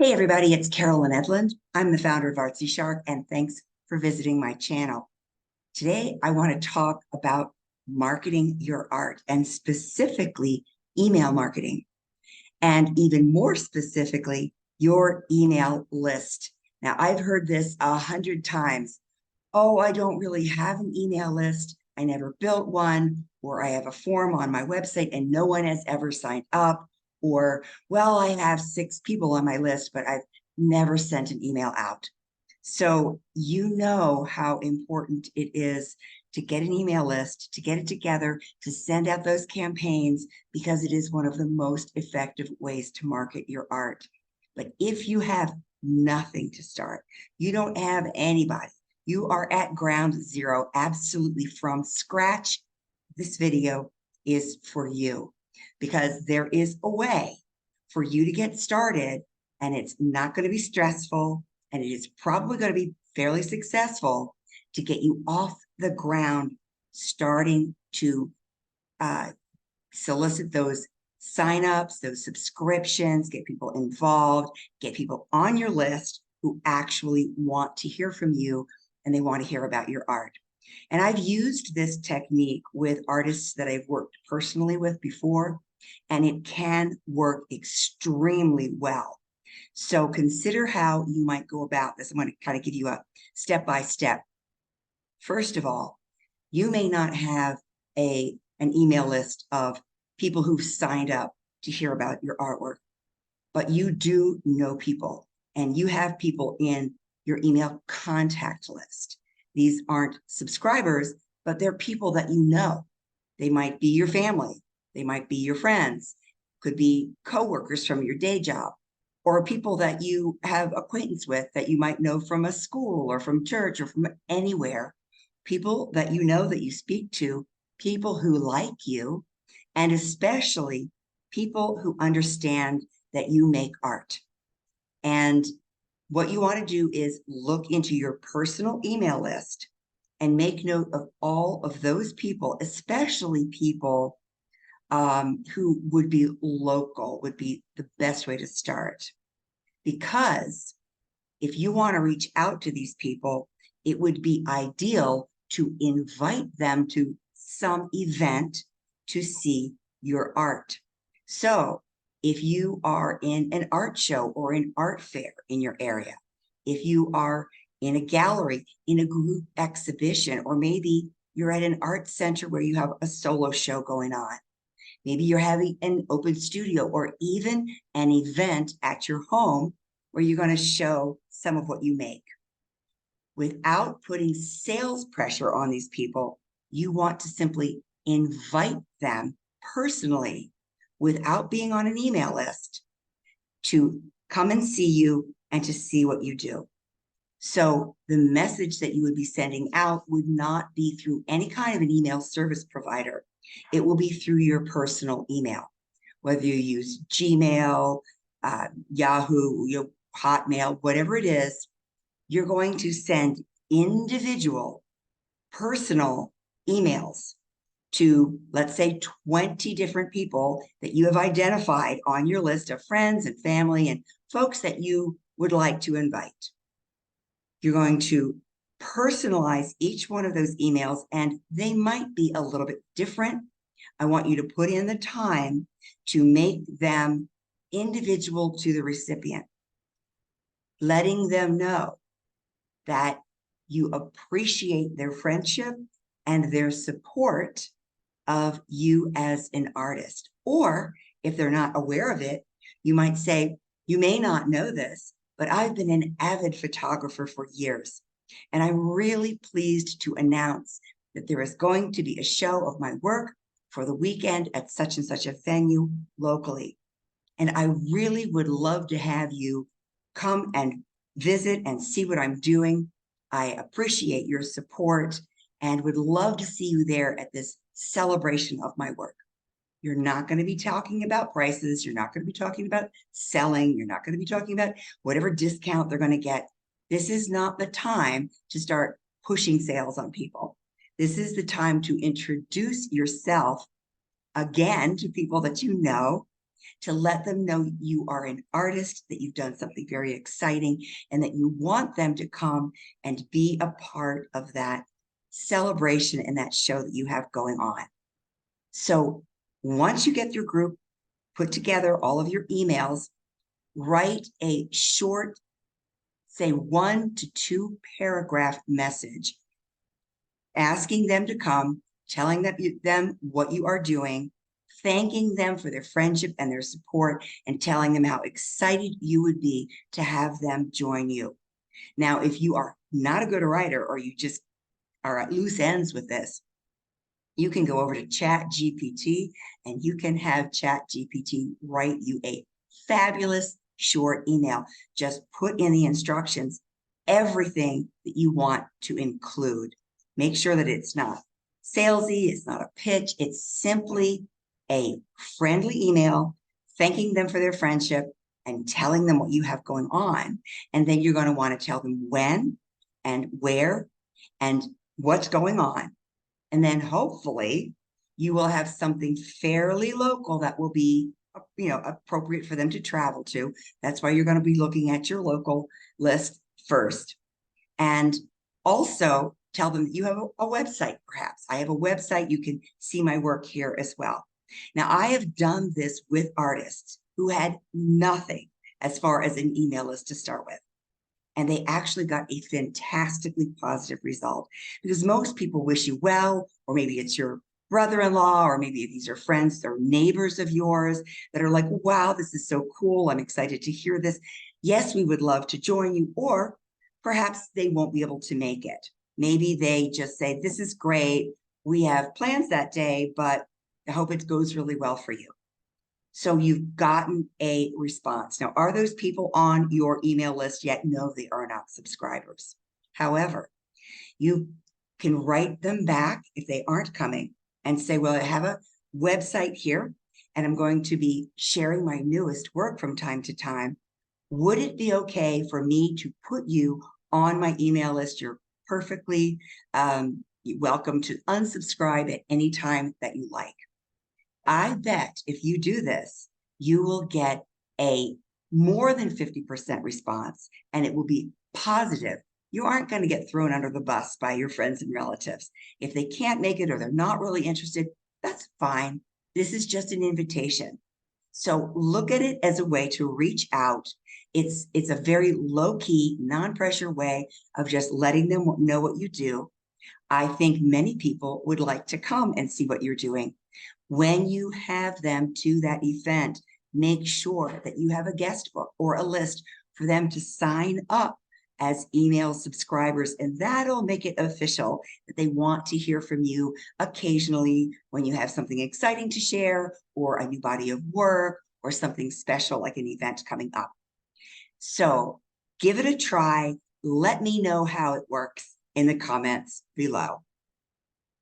Hey everybody, it's Carolyn Edlund. I'm the founder of Artsy Shark, and thanks for visiting my channel. Today, I want to talk about marketing your art and specifically email marketing, and even more specifically, your email list. Now, I've heard this 100 times. Oh, I don't really have an email list. I never built one, or I have a form on my website and no one has ever signed up. Or, well, I have 6 people on my list, but I've never sent an email out. So you know how important it is to get an email list, to get it together, to send out those campaigns, because it is one of the most effective ways to market your art. But if you have nothing to start, you don't have anybody, you are at ground zero, absolutely from scratch, this video is for you, because there is a way for you to get started, and it's not going to be stressful, and it is probably going to be fairly successful to get you off the ground, starting to solicit those signups, those subscriptions, get people involved, get people on your list who actually want to hear from you and they want to hear about your art. And I've used this technique with artists that I've worked personally with before, and it can work extremely well. So consider how you might go about this. I'm going to kind of give you a step-by-step. First of all, you may not have an email list of people who've signed up to hear about your artwork, but you do know people, and you have people in your email contact list. These aren't subscribers, but they're people that you know. They might be your family. They might be your friends, could be coworkers from your day job, or people that you have acquaintance with that you might know from a school or from church or from anywhere. People that you know, that you speak to, people who like you, and especially people who understand that you make art. And what you want to do is look into your personal email list and make note of all of those people, especially people who would be local, would be the best way to start. Because if you want to reach out to these people, it would be ideal to invite them to some event to see your art. So if you are in an art show or an art fair in your area, if you are in a gallery, in a group exhibition, or maybe you're at an art center where you have a solo show going on, maybe you're having an open studio, or even an event at your home where you're going to show some of what you make. Without putting sales pressure on these people, you want to simply invite them personally, without being on an email list, to come and see you and to see what you do. So the message that you would be sending out would not be through any kind of an email service provider. It will be through your personal email, whether you use Gmail, Yahoo, Hotmail, whatever it is. You're going to send individual personal emails to, let's say, 20 different people that you have identified on your list of friends and family and folks that you would like to invite. You're going to personalize each one of those emails, and they might be a little bit different. I want you to put in the time to make them individual to the recipient, letting them know that you appreciate their friendship and their support of you as an artist. Or if they're not aware of it, you might say, you may not know this, but I've been an avid photographer for years, and I'm really pleased to announce that there is going to be a show of my work for the weekend at such and such a venue locally. And I really would love to have you come and visit and see what I'm doing. I appreciate your support and would love to see you there at this celebration of my work. You're not going to be talking about prices. You're not going to be talking about selling. You're not going to be talking about whatever discount they're going to get. This is not the time to start pushing sales on people. This is the time to introduce yourself again to people that you know, to let them know you are an artist, that you've done something very exciting, and that you want them to come and be a part of that celebration and that show that you have going on. So once you get your group, put together all of your emails, write a short, say 1 to 2 paragraph message, asking them to come, telling them what you are doing, thanking them for their friendship and their support, and telling them how excited you would be to have them join you. Now, if you are not a good writer or you just are at loose ends with this, you can go over to ChatGPT and you can have ChatGPT write you a fabulous short email. Just put in the instructions, everything that you want to include. Make sure that it's not salesy, it's not a pitch, it's simply a friendly email, thanking them for their friendship and telling them what you have going on. And then you're going to want to tell them when and where and what's going on. And then hopefully you will have something fairly local that will be, appropriate for them to travel to. That's why you're going to be looking at your local list first. And also tell them that you have a website, perhaps. I have a website. You can see my work here as well. Now, I have done this with artists who had nothing as far as an email list to start with. And they actually got a fantastically positive result, because most people wish you well, or maybe it's your brother-in-law, or maybe these are friends or neighbors of yours that are like, wow, this is so cool. I'm excited to hear this. Yes, we would love to join you. Or perhaps they won't be able to make it. Maybe they just say, this is great. We have plans that day, but I hope it goes really well for you. So you've gotten a response. Now, are those people on your email list yet? No, they are not subscribers. However, you can write them back if they aren't coming and say, well, I have a website here and I'm going to be sharing my newest work from time to time. Would it be okay for me to put you on my email list? You're perfectly welcome to unsubscribe at any time that you like. I bet if you do this, you will get a more than 50% response, and it will be positive. You aren't going to get thrown under the bus by your friends and relatives. If they can't make it or they're not really interested, that's fine. This is just an invitation. So look at it as a way to reach out. It's a very low-key, non-pressure way of just letting them know what you do. I think many people would like to come and see what you're doing. When you have them to that event, make sure that you have a guest book or a list for them to sign up as email subscribers, and that'll make it official that they want to hear from you occasionally when you have something exciting to share, or a new body of work, or something special like an event coming up. So give it a try. Let me know how it works in the comments below.